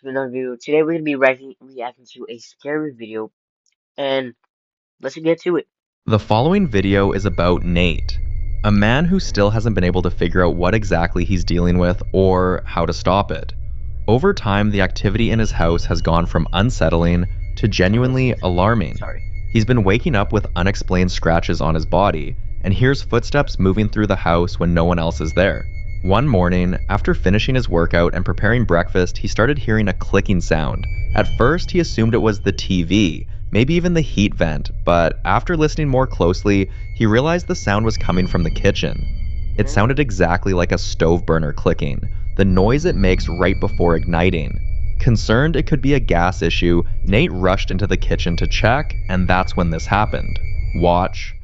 to another video. Today we're gonna be reacting to a scary video, and let's get to it. The following video is about Nate, a man who still hasn't been able to figure out what exactly he's dealing with or how to stop it. Over time, the activity in his house has gone from unsettling to genuinely alarming. Sorry. He's been waking up with unexplained scratches on his body and hears footsteps moving through the house when no one else is there. One morning, after finishing his workout and preparing breakfast, he started hearing a clicking sound. At first, he assumed it was the TV, maybe even the heat vent, but after listening more closely, he realized the sound was coming from the kitchen. It sounded exactly like a stove burner clicking, the noise it makes right before igniting. Concerned it could be a gas issue, Nate rushed into the kitchen to check, and that's when this happened. Watch.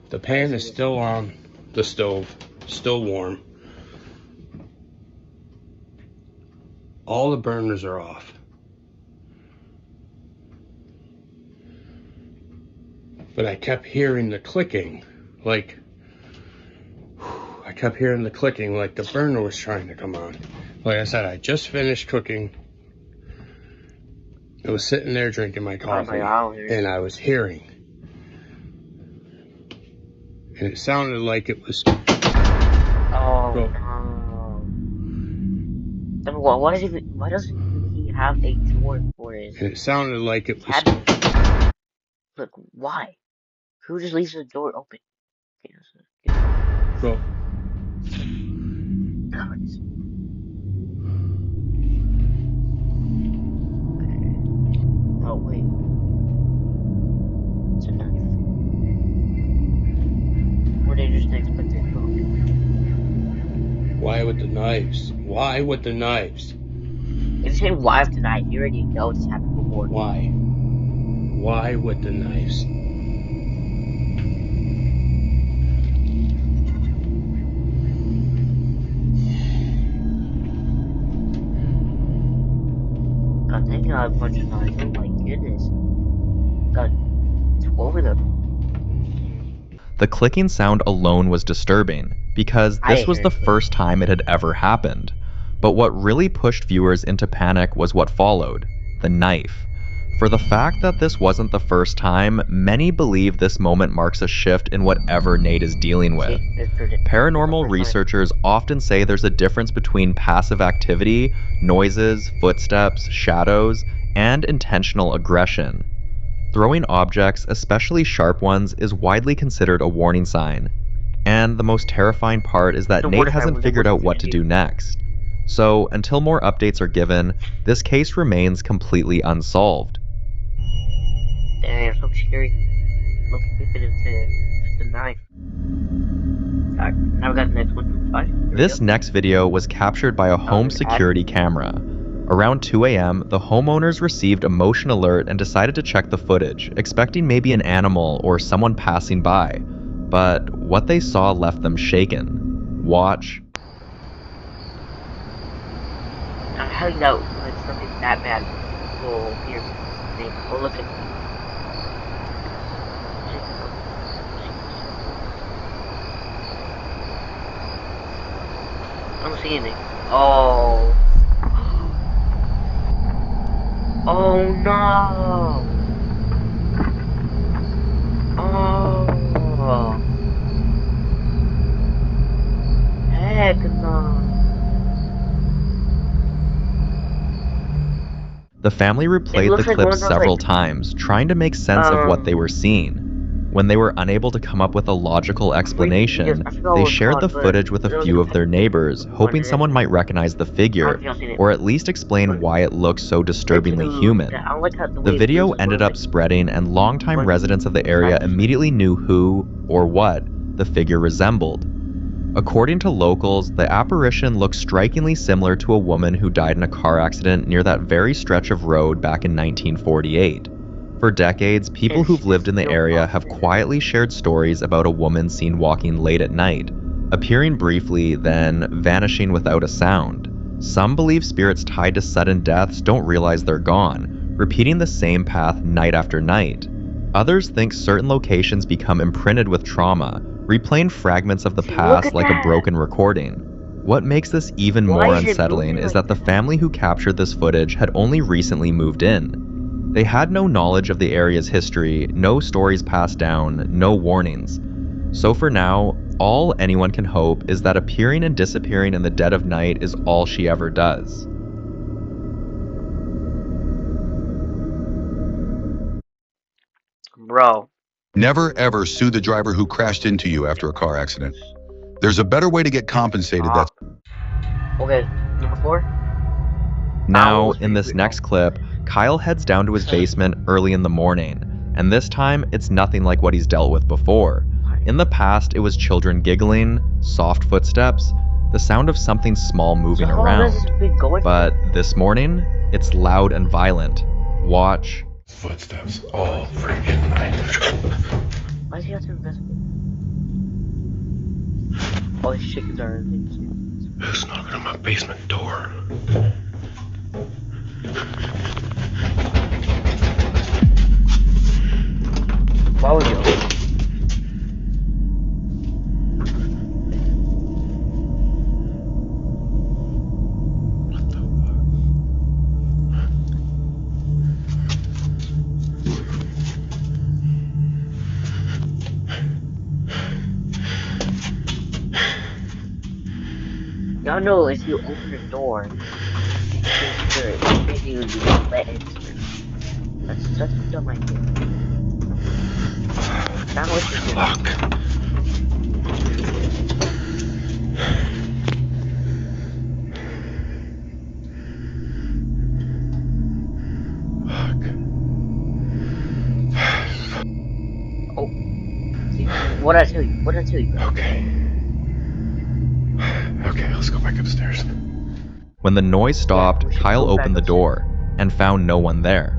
The pan is still on the stove, still warm. All the burners are off. But I kept hearing the clicking, like the burner was trying to come on. Like I said, I just finished cooking. I was sitting there drinking my coffee, and I was hearing. And it sounded like it was... Oh Go. no! Why doesn't he have a drawer for his And it sounded like it was... cabinet? Look, why? Who just leaves the door open? Okay, Go. God, it's- Oh wait, it's a knife. More dangerous than expected. Why with the knives? Why with the knives? If you say why of tonight, you already know this happened before. Why? Why with the knives? God, thank God, a bunch of knives. Oh my goodness. God, 12 of them. The clicking sound alone was disturbing, because this was the first time it had ever happened. But what really pushed viewers into panic was what followed, the knife. For the fact that this wasn't the first time, many believe this moment marks a shift in whatever Nate is dealing with. Paranormal researchers often say there's a difference between passive activity, noises, footsteps, shadows, and intentional aggression. Throwing objects, especially sharp ones, is widely considered a warning sign. And the most terrifying part is that Nate hasn't figured out what to do next. So, until more updates are given, this case remains completely unsolved. Damn, so scary. Looking deep into the knife. Alright, now we got the next one. Fine. This next video was captured by a home security camera. Around 2 a.m., the homeowners received a motion alert and decided to check the footage, expecting maybe an animal or someone passing by. But what they saw left them shaken. Watch. How do you know when something that bad will hear me? Well, look at I don't see anything. Oh. Oh no. Oh. Heck no. The family replayed the clip several times, trying to make sense of what they were seeing. When they were unable to come up with a logical explanation, they shared the footage with a few of their neighbors, hoping someone might recognize the figure, or at least explain why it looked so disturbingly human. The video ended up spreading, and longtime residents of the area immediately knew who, or what, the figure resembled. According to locals, the apparition looked strikingly similar to a woman who died in a car accident near that very stretch of road back in 1948. For decades, people who've lived in the area have quietly shared stories about a woman seen walking late at night, appearing briefly, then vanishing without a sound. Some believe spirits tied to sudden deaths don't realize they're gone, repeating the same path night after night. Others think certain locations become imprinted with trauma, replaying fragments of the past like a broken recording. What makes this even more unsettling is that the family who captured this footage had only recently moved in. They had no knowledge of the area's history, no stories passed down, no warnings. So for now, all anyone can hope is that appearing and disappearing in the dead of night is all she ever does. Bro. Never ever sue the driver who crashed into you after a car accident. There's a better way to get compensated. That's okay. Number 4. Now, in this next clip, Kyle heads down to his basement early in the morning, and this time it's nothing like what he's dealt with before. In the past, it was children giggling, soft footsteps, the sound of something small moving around. But this morning, it's loud and violent. Watch. Footsteps all freaking night. Why is he out to investigate? All these chickens are in. Who's knocking on my basement door? Why would you open it? Y'all know if you open the door, basically would be let in. That's such a dumb idea. Not what you do. Fuck. Oh. See, what'd I tell you? What'd I tell you? Okay, let's go back upstairs. When the noise stopped, Kyle opened the door and found no one there.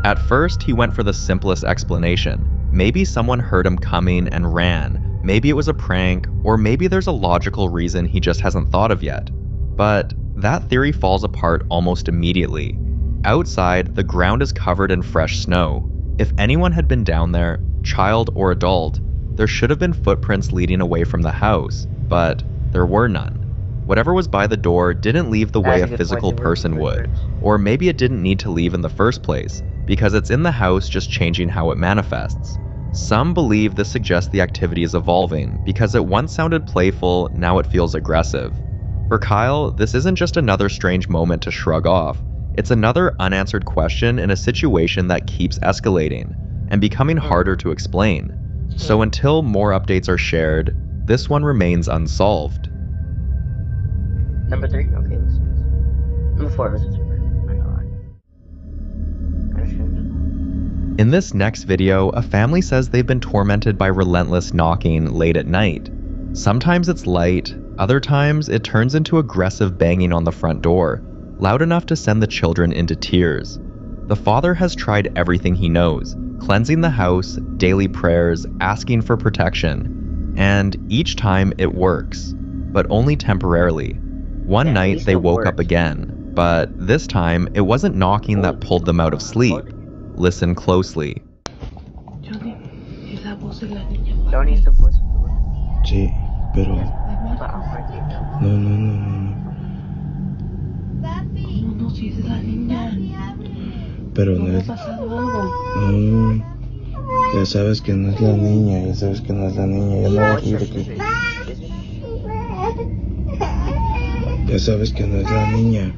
At first, he went for the simplest explanation. Maybe someone heard him coming and ran. Maybe it was a prank, or maybe there's a logical reason he just hasn't thought of yet. But that theory falls apart almost immediately. Outside, the ground is covered in fresh snow. If anyone had been down there, child or adult, there should have been footprints leading away from the house, but there were none. Whatever was by the door didn't leave the way a physical person would, or maybe it didn't need to leave in the first place, because it's in the house just changing how it manifests. Some believe this suggests the activity is evolving, because it once sounded playful, now it feels aggressive. For Kyle, this isn't just another strange moment to shrug off, it's another unanswered question in a situation that keeps escalating, and becoming harder to explain. So until more updates are shared, this one remains unsolved. Number 3? Okay, let's see. Number 4, let's see. In this next video, a family says they've been tormented by relentless knocking late at night. Sometimes it's light, other times it turns into aggressive banging on the front door, loud enough to send the children into tears. The father has tried everything he knows, cleansing the house, daily prayers, asking for protection, and each time it works, but only temporarily. One night they woke up again, but this time it wasn't knocking that pulled them out of sleep. Listen closely. Johnny, es la voz de la niña. Johnny es la voz. Sí, pero... No. ¿Cómo no? Si es la niña. Pero no es... No. Ya sabes que no es la niña, Ya no voy a ir aquí. Ya sabes que no es la niña.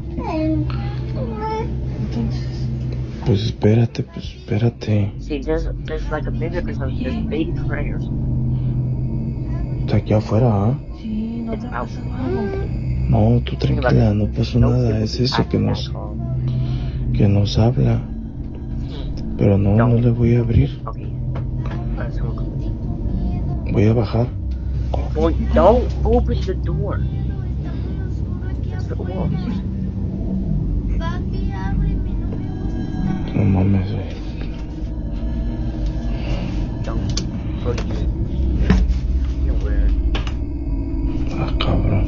Pues espérate. See, there's like a bigger or something. There's baby prayers. Está aquí afuera, ¿ah? It's out. No, tú tranquila, no pasó nada. Es eso que nos habla. Pero no le voy a abrir. Okay. Voy a bajar. Boy, don't open the door. No mames, güey. You're weird. Ah, cabrón.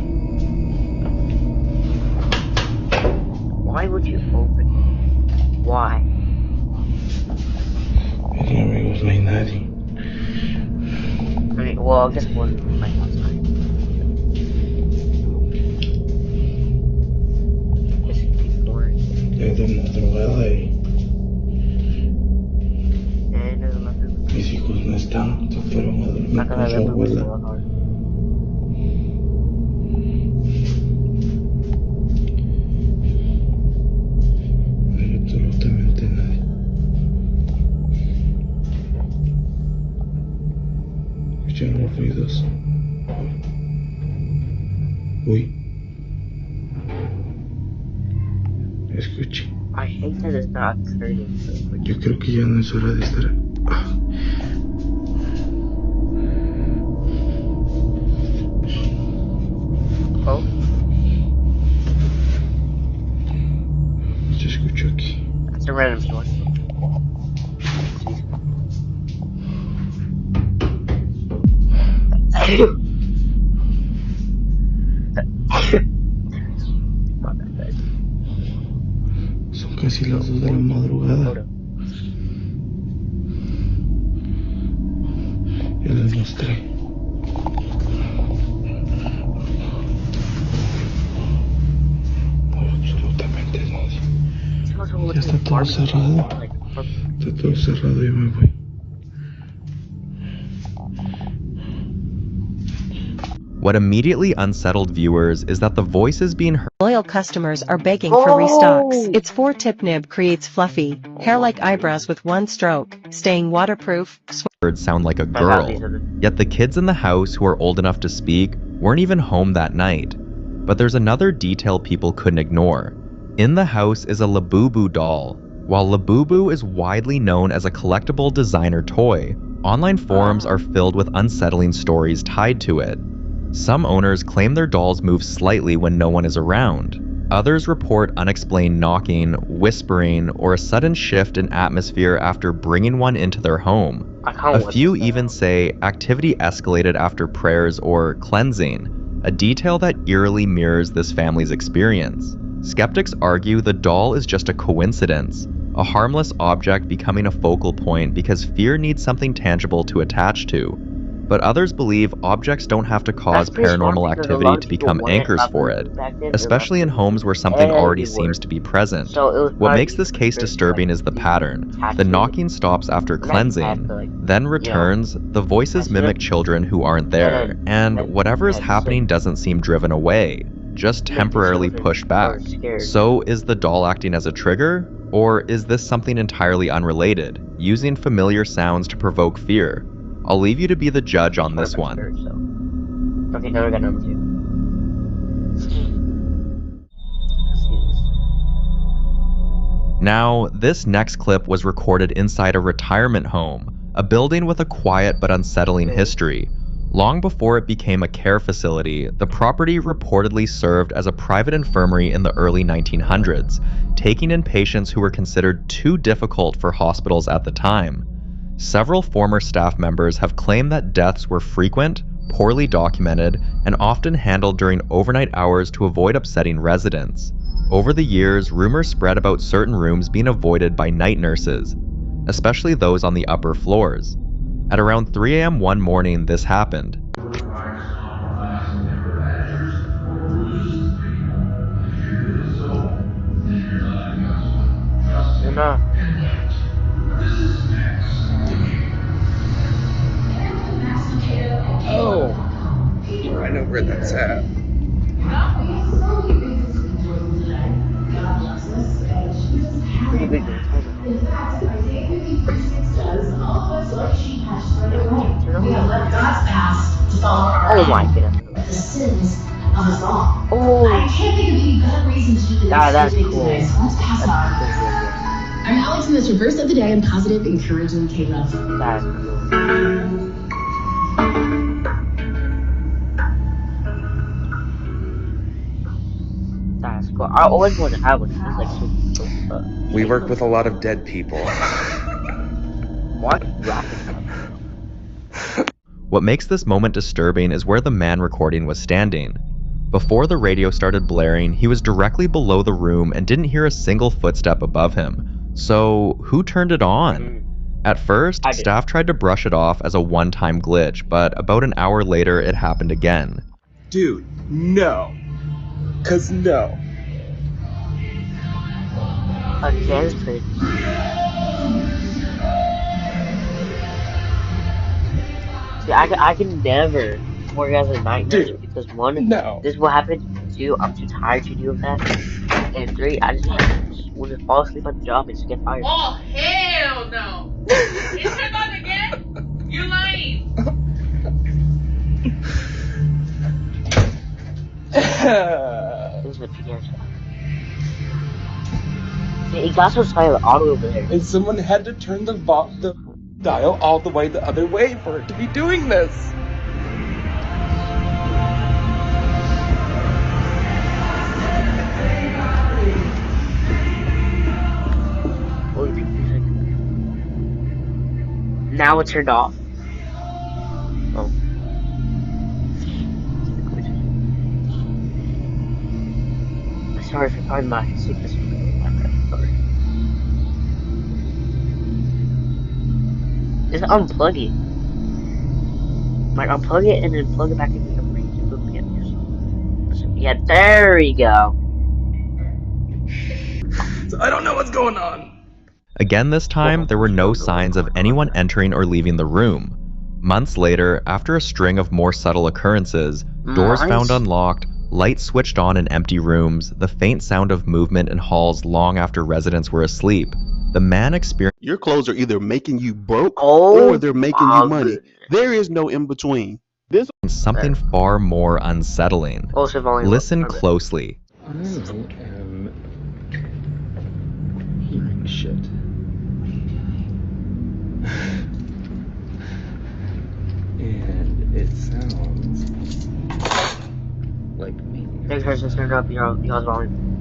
Why would you open it? Why? Mira, amigos, no hay nadie. I mean, well, I guess one might outside. de madrugada y mis hijos no están, se fueron a dormir con su abuela. No hay absolutamente nadie. Escuchan los ruidos. Uy. Escuche. I hate that it's not turning. Yo creo que ya no es hora de estar. Oh, Se escuchó aquí. that's a random source. Son casi las 2 de la madrugada. Ya les mostré. No hay absolutamente nadie. Ya está todo cerrado. Está todo cerrado y me voy. What immediately unsettled viewers is that the voices being heard Loyal customers are begging for restocks. Its 4-tip nib creates fluffy, hair-like eyebrows with one stroke, staying waterproof. sound like a girl. Yet the kids in the house who are old enough to speak weren't even home that night. But there's another detail people couldn't ignore. In the house is a Labubu doll. While Labubu is widely known as a collectible designer toy, online forums are filled with unsettling stories tied to it. Some owners claim their dolls move slightly when no one is around. Others report unexplained knocking, whispering, or a sudden shift in atmosphere after bringing one into their home. A few even say activity escalated after prayers or cleansing, a detail that eerily mirrors this family's experience. Skeptics argue the doll is just a coincidence, a harmless object becoming a focal point because fear needs something tangible to attach to. But others believe objects don't have to cause paranormal activity to become anchors for it, especially in homes where something already seems to be present. What makes this case disturbing is the pattern. The knocking stops after cleansing, then returns, the voices mimic children who aren't there, and whatever is happening doesn't seem driven away, just temporarily pushed back. So is the doll acting as a trigger? Or is this something entirely unrelated, using familiar sounds to provoke fear? I'll leave you to be the judge on this one. Okay, now we got number 2. Now, this next clip was recorded inside a retirement home, a building with a quiet but unsettling history. Long before it became a care facility, the property reportedly served as a private infirmary in the early 1900s, taking in patients who were considered too difficult for hospitals at the time. Several former staff members have claimed that deaths were frequent, poorly documented, and often handled during overnight hours to avoid upsetting residents. Over the years, rumors spread about certain rooms being avoided by night nurses, especially those on the upper floors. At around 3 a.m. one morning, this happened. Oh, I know where that's at. Pretty big. Oh my goodness. The sins of us all. Oh, I can't think of any better reason to do the that's next cool. today, so let's pass on. I'm Alex in this reverse of the day. I'm positive, encouraging K-Love. That's cool. That's cool. I always wanted to have one. It's like so We work with a lot of dead people. What? What makes this moment disturbing is where the man recording was standing. Before the radio started blaring, he was directly below the room and didn't hear a single footstep above him. So, who turned it on? At first, staff tried to brush it off as a one-time glitch, but about an hour later, it happened again. Dude, no. 'Cause no. Against it. See, I can never work as a night nurse because one, this is what happened. Two, I'm too tired to deal with that. And three, I just will just fall asleep on the job and just get fired. Oh hell no! It turned on again? You're lying. This is a PS. It got so silent all the way over there. And someone had to turn the dial all the way the other way for it to be doing this. Now it turned off. Oh. Sorry for finding my sickness. Sorry. Just unplug it. Like, unplug it and then plug it back into the brain. Yeah, there we go. So I don't know what's going on. Again this time, there were no signs of anyone entering or leaving the room. Months later, after a string of more subtle occurrences, doors found unlocked, lights switched on in empty rooms, the faint sound of movement in halls long after residents were asleep, the man experienced your clothes are either making you broke or they're making you money. There is no in between. This something far more unsettling. Listen closely. I am hearing shit. And it sounds like me. Thanks for turning up your volume.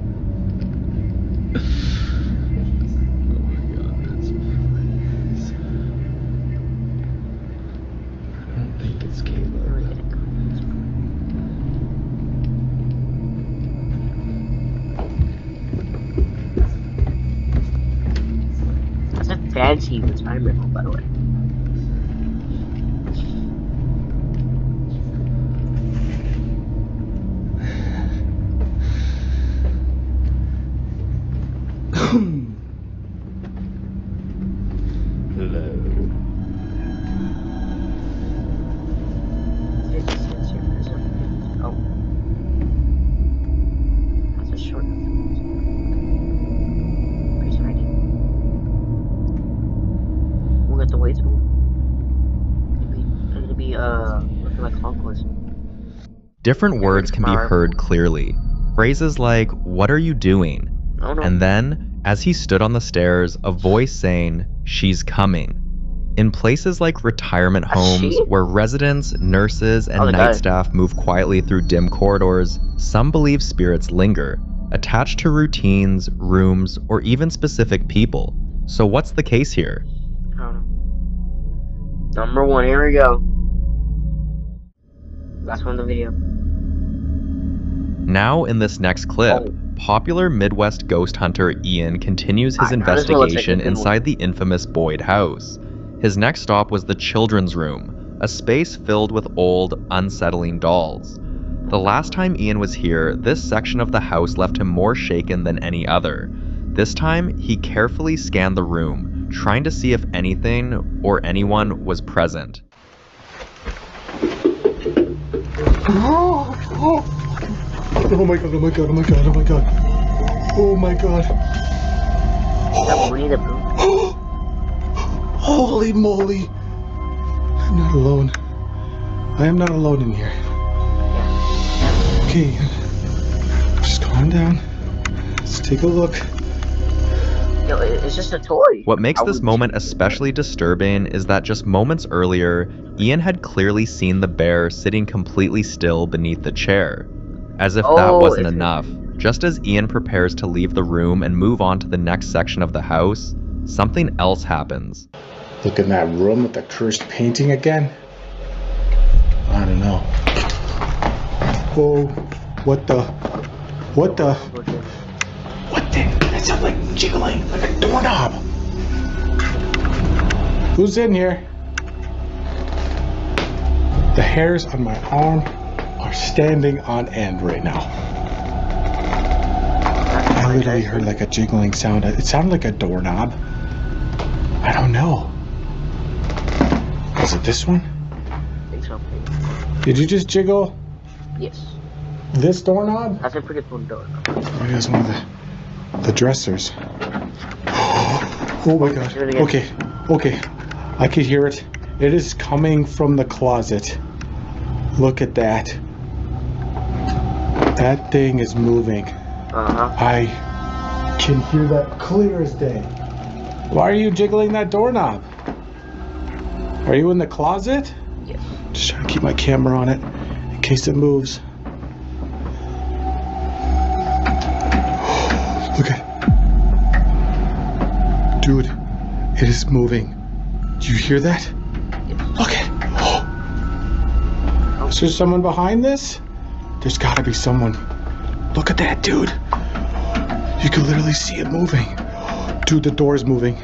That's a fancy retirement, by the way. Hello. Oh. That's a short. We'll get the way through. It'll be looking like conquest. Different words can be heard clearly. Phrases like, "What are you doing?" And then, as he stood on the stairs, a voice saying, "She's coming." In places like retirement homes, where residents, nurses, and night staff move quietly through dim corridors, some believe spirits linger, attached to routines, rooms, or even specific people. So what's the case here? I don't know. Number one, here we go. Last one in the video. Now in this next clip, popular Midwest ghost hunter Ian continues his investigation inside the infamous Boyd house. His next stop was the children's room, a space filled with old, unsettling dolls. The last time Ian was here, this section of the house left him more shaken than any other. This time, he carefully scanned the room, trying to see if anything or anyone was present. Oh my god, oh my god, oh my god, oh my god. Oh my god. Holy moly. I'm not alone. I am not alone in here. Okay. Just calm down. Let's take a look. Yo, it's just a toy. What makes this moment especially disturbing is that just moments earlier, Ian had clearly seen the bear sitting completely still beneath the chair. As if that wasn't enough, just as Ian prepares to leave the room and move on to the next section of the house, something else happens. Look in that room with the cursed painting again. I don't know. Oh, what the? What the? What the? That sounds like jiggling, like a doorknob. Who's in here? The hairs on my arm are standing on end right now. I I literally heard like a jiggling sound. It sounded like a doorknob. I don't know. Was it this one? I think so. Did you just jiggle Yes. this doorknob? That's a pretty cool doorknob. Maybe it's one of the dressers. Oh my god. Okay. Okay. I can hear it. It is coming from the closet. Look at that. That thing is moving. I can hear that clear as day. Why are you jiggling that doorknob? Are you in the closet? Yes. Just trying to keep my camera on it in case it moves. Look at it. Dude, it is moving. Do you hear that? Look at it. Oh. Is there someone behind this? There's gotta be someone. Look at that, dude. You can literally see it moving. Dude, the door's moving.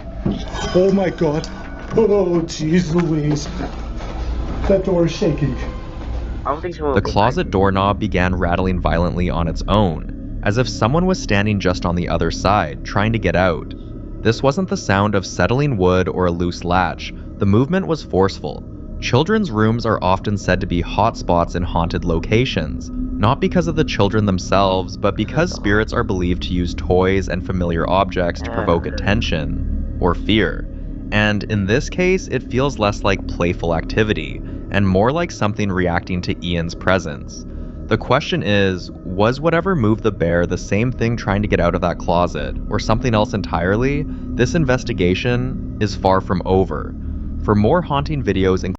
Oh my god. Oh, jeez Louise. That door is shaking. I don't think so. The closet doorknob began rattling violently on its own, as if someone was standing just on the other side, trying to get out. This wasn't the sound of settling wood or a loose latch. The movement was forceful. Children's rooms are often said to be hotspots in haunted locations, not because of the children themselves, but because spirits are believed to use toys and familiar objects to provoke attention or fear. And in this case, it feels less like playful activity, and more like something reacting to Ian's presence. The question is, was whatever moved the bear the same thing trying to get out of that closet, or something else entirely? This investigation is far from over. For more haunting videos,